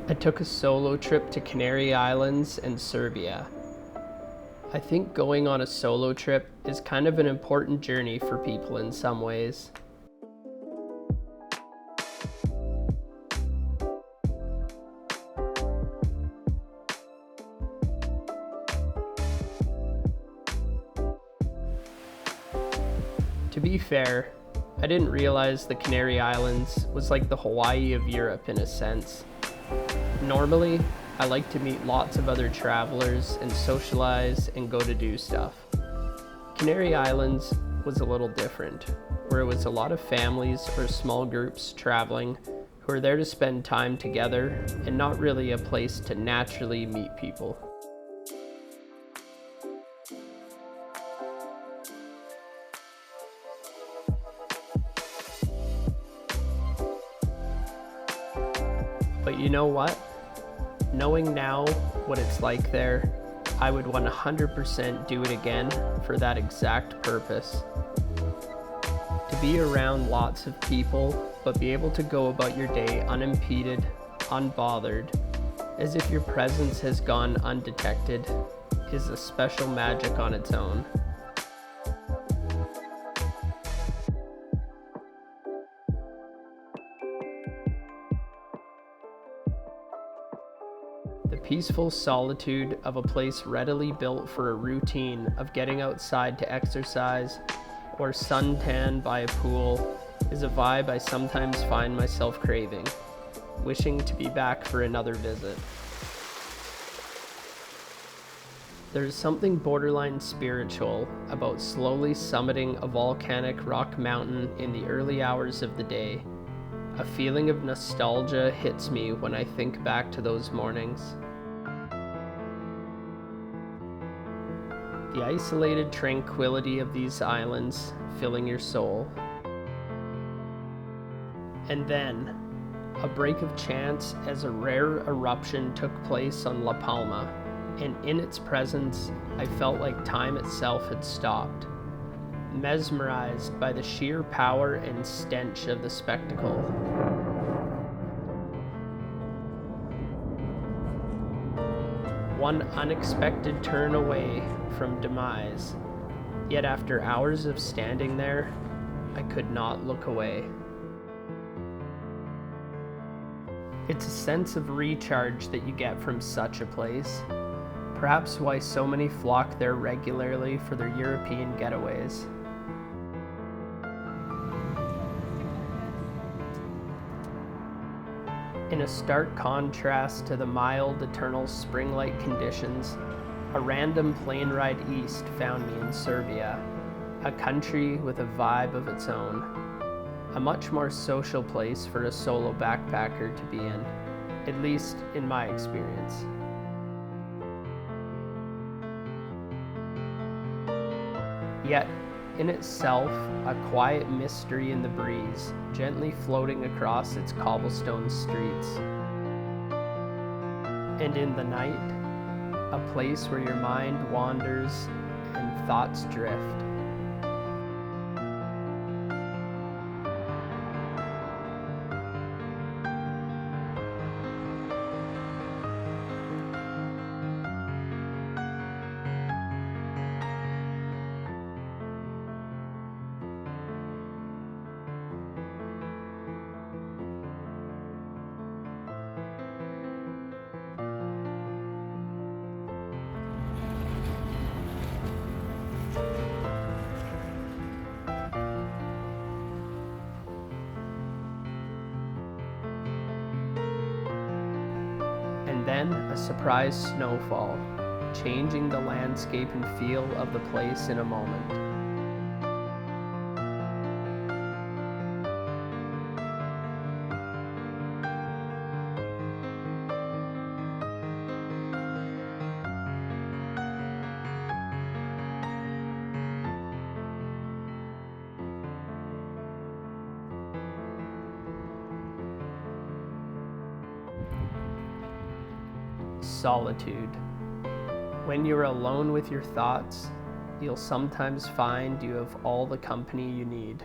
I took a solo trip to Canary Islands and Serbia. I think going on a solo trip is kind of an important journey for people in some ways. To be fair, I didn't realize the Canary Islands was like the Hawaii of Europe in a sense. Normally, I like to meet lots of other travelers and socialize and go to do stuff. Canary Islands was a little different, where it was a lot of families or small groups traveling who are there to spend time together and not really a place to naturally meet people. But you know what? Knowing now what it's like there, I would 100% do it again for that exact purpose. To be around lots of people, but be able to go about your day unimpeded, unbothered, as if your presence has gone undetected, is a special magic on its own. The peaceful solitude of a place readily built for a routine of getting outside to exercise or suntan by a pool is a vibe I sometimes find myself craving, wishing to be back for another visit. There's something borderline spiritual about slowly summiting a volcanic rock mountain in the early hours of the day. A feeling of nostalgia hits me when I think back to those mornings. The isolated tranquility of these islands filling your soul. And then, a break of chance as a rare eruption took place on La Palma, and in its presence, I felt like time itself had stopped, mesmerized by the sheer power and stench of the spectacle. One unexpected turn away from demise, yet after hours of standing there, I could not look away. It's a sense of recharge that you get from such a place, perhaps why so many flock there regularly for their European getaways. In a stark contrast to the mild, eternal spring-like conditions, a random plane ride east found me in Serbia, a country with a vibe of its own. A much more social place for a solo backpacker to be in, at least in my experience. Yet, in itself, a quiet mystery in the breeze, gently floating across its cobblestone streets. And in the night, a place where your mind wanders and thoughts drift. And then a surprise snowfall, changing the landscape and feel of the place in a moment. Solitude. When you're alone with your thoughts, you'll sometimes find you have all the company you need.